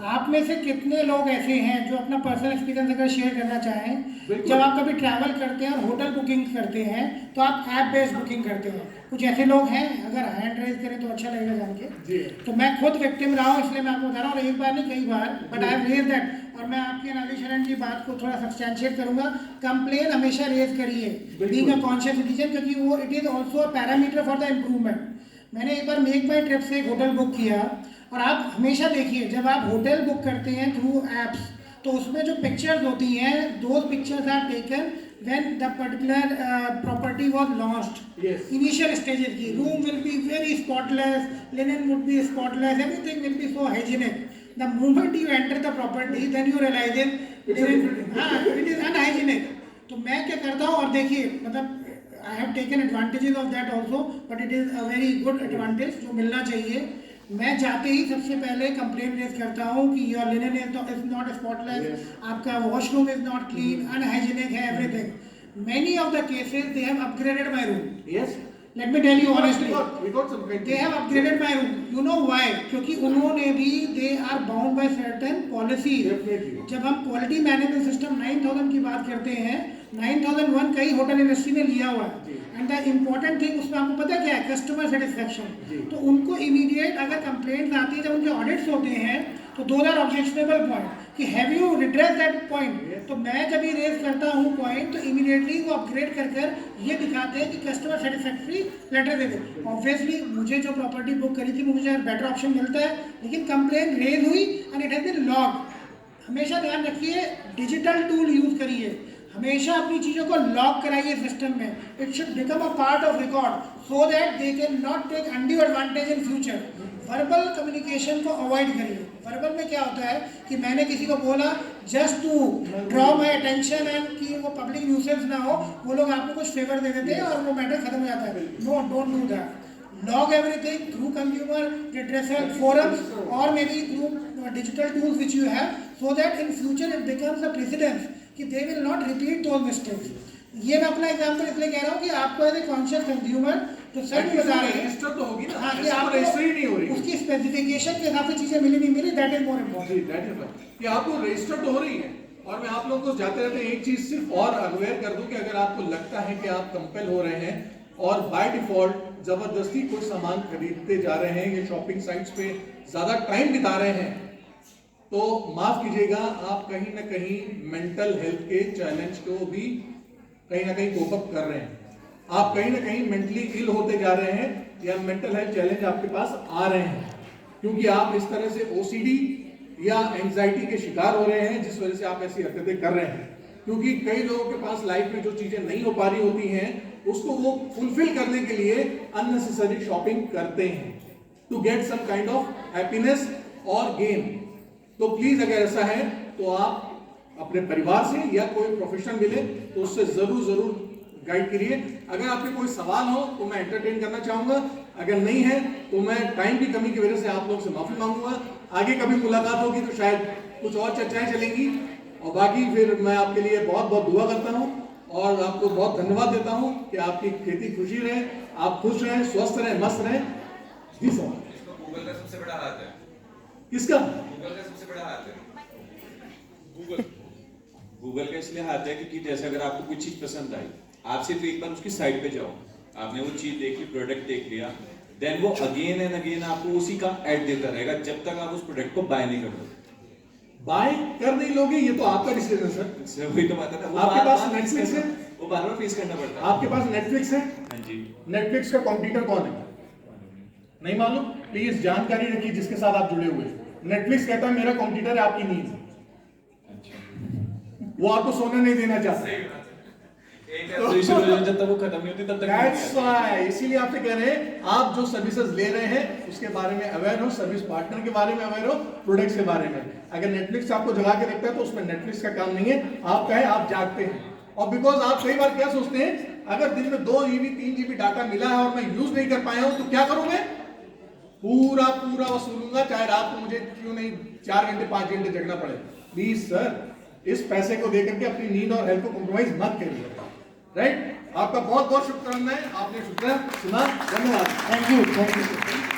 आप में से कितने लोग ऐसे हैं जो अपना पर्सनल एक्सपीरियंस अगर शेयर करना चाहें, जब आप कभी ट्रैवल करते हैं और होटल बुकिंग करते हैं तो आप ऐप बेस्ड बुकिंग करते हैं, कुछ ऐसे लोग हैं, अगर हैंड रेज करें तो अच्छा लगेगा जान के। तो मैं खुद विक्टिम रहा हूँ, इसलिए मैं आपको बता रहा हूँ, एक बार नहीं कई बार, but I have raise that. और मैं आपके नाली शरण की बात को थोड़ा सब्सटैंशिएट करूंगा, कंप्लेन हमेशा रेज करिए बीइंग अ कॉन्शियस सिटीजन, क्योंकि वो it is also a parameter for the improvement. मैंने एक बार मेक माई ट्रिप से एक होटल बुक किया, और आप हमेशा देखिए जब आप होटल बुक करते हैं थ्रू एप्स, तो उसमें जो पिक्चर्स होती हैं, those pictures are taken when the particular property was launched, initial stages की। Room will be very spotless, linen would be spotless, everything will be so hygienic. The moment you enter the property then you realize it is unhygienic. तो मैं क्या करता हूँ, और देखिए मतलब I have taken advantages of that also, but it is a very good advantage जो मिलना चाहिए। मैं जाते ही सबसे पहले कंप्लेंट रेज करता हूँ कि your linen is not spotless, आपका washroom is not clean, unhygienic है everything. Many of the cases they have upgraded my room. Yes. Let me tell you honestly, We got some they have upgraded my room. You know why? क्योंकि उन्होंने भी they are bound by certain policies. Definitely. जब हम quality management system 9000 की बात करते हैं, 9001 कई होटल इंडस्ट्री ने लिया हुआ है, एंड द इम्पोर्टेंट थिंग उसमें आपको पता है क्या है? Customer satisfaction. तो उनको इमीडिएट अगर कंप्लेंट्स आती है, जब उनके ऑडिट्स होते हैं, तो दो आर ऑब्जेक्शनेबल पॉइंट कि have you redress that point. तो मैं जब ये रेज करता हूँ पॉइंट, तो इमीडिएटली वो अपग्रेड कर ये दिखाते हैं कि कस्टमर सेटिस्फैक्ट्री लेटर दे दे। ऑब्वियसली मुझे जो प्रॉपर्टी बुक करी थी मुझे बेटर ऑप्शन मिलता है, लेकिन कंप्लेंट रेज हुई and it has been log. हमेशा ध्यान रखिए, डिजिटल टूल यूज करिए, हमेशा अपनी चीज़ों को लॉक कराइए सिस्टम में। It should become a part of record so that they can not take undue advantage in future. Verbal communication को अवॉइड करिए। वर्बल में क्या होता है कि मैंने किसी को बोला just to draw my attention and कि वो पब्लिक न्यूसेंस ना हो, वो लोग आपको कुछ फेवर दे देते हैं और वो मैटर खत्म हो जाता है। No, don't do that. Log everything through consumer redressal forums और may be through digital tools which you have, so that in future it becomes a precedence कि they will not repeat those mistakes. ये मैं अपना example इसलिए कह रहा हूँ कि आपको एज ए कॉन्शियस कंज्यूमर तो सर भी बता रहे हैं रजिस्टर तो होगी ना। हाँ, कि आपको आपको रजिस्टर ही नहीं हो रही। उसकी स्पेसिफिकेशन के हिसाब से चीजें मिली नहीं मिली, that is more important. That is right कि आपको रजिस्टर तो हो रही है। और मैं आप लोगों को जाते रहते एक चीज सिर्फ और अवेयर कर दूं कि अगर आपको लगता है कि आप कंपेल हो रहे हैं और बाय डिफॉल्ट जबरदस्ती कोई सामान खरीदते जा रहे हैं या शॉपिंग साइट्स पे ज्यादा टाइम बिता रहे हैं, तो माफ कीजिएगा, आप कहीं ना कहीं मेंटल हेल्थ के चैलेंज को भी कहीं ना कहीं कोप अप कर रहे हैं। आप कहीं ना कहीं मेंटली इल होते जा रहे हैं या मेंटल हेल्थ चैलेंज आपके पास आ रहे हैं, क्योंकि आप इस तरह से ओसीडी या एंजाइटी के शिकार हो रहे हैं, जिस वजह से आप ऐसी हरकतें कर रहे हैं। क्योंकि कई लोगों के पास लाइफ में जो चीजें नहीं हो पा रही होती हैं, उसको वो फुलफिल करने के लिए अननेसेसरी शॉपिंग करते हैं to get some kind of happiness और गेन। तो प्लीज अगर ऐसा है तो आप अपने परिवार से या कोई प्रोफेशनल मिले तो उससे जरूर गाइड करिए। अगर आपके कोई सवाल हो तो मैं एंटरटेन करना चाहूंगा, अगर नहीं है तो मैं टाइम की कमी की वजह से आप लोगों से माफी मांगूंगा। आगे कभी मुलाकात होगी तो शायद कुछ और चर्चाएं चलेंगी, और बाकी फिर मैं आपके लिए बहुत बहुत दुआ करता हूं और आपको बहुत धन्यवाद देता हूं कि आपकी खेती खुशी रहे, आप खुश रहें, स्वस्थ रहें, मस्त रहें। जी सर। गूगल का सबसे बड़ा हाथ है। किसका? गूगल का सबसे बड़ा हाथ है। गूगल का इसलिए हाथ है क्योंकि जैसे अगर आपको कोई चीज पसंद आई, आप सिर्फ एक बार उसकी साइट पे जाओ, आपने वो चीज देख ली, प्रोडक्ट देख लिया, देन वो अगेन एंड अगेन आपको उसी का ऐड देता रहेगा जब तक आप उस प्रोडक्ट को बाय नहीं कर लोगे। बाय कर नहीं लोगे ये तो आपका डिसीजन है सर। वही तो बात है ना। आपके पास नेटफ्लिक्स है, वो बार-बार फेस करना पड़ता है। आपके पास नेटफ्लिक्स है। हाँ जी। नेटफ्लिक्स का कॉम्पिटिटर कौन है? नहीं मालूम? प्लीज जानकारी रखिए जिसके साथ आप जुड़े हुए हैं। नेटफ्लिक्स कहता है मेरा कॉम्पिटिटर है आपकी नींद, वो आपको सोने नहीं देना चाहता। जब तक वो खत्म नहीं होती तब तक। That's why, इसीलिए आपसे कह रहे हैं आप जो सर्विसेज ले रहे हैं उसके बारे में अवेयर हो, सर्विस पार्टनर के बारे में अवेयर हो, प्रोडक्ट्स के बारे में। अगर नेटफ्लिक्स आपको जगा के रखता है तो उसमें नेटफ्लिक्स का काम नहीं है, आपका है, आप जागते हैं। और बिकॉज आप कई बार क्या सोचते हैं, अगर दिन में 2 GB 3 GB डाटा मिला है और मैं यूज नहीं कर पाया हूं तो क्या करूं मैं? पूरा वसूलूंगा, चाहे रात को मुझे क्यों नहीं 4 घंटे 5 घंटे जगना पड़े। प्लीज सर, इस पैसे को देकर के अपनी नींद और हेल्थ को कॉम्प्रोमाइज मत करिए। राइट? आपका बहुत बहुत शुभकामनाएं, आपने शुक्रिया सुना, धन्यवाद। Thank you.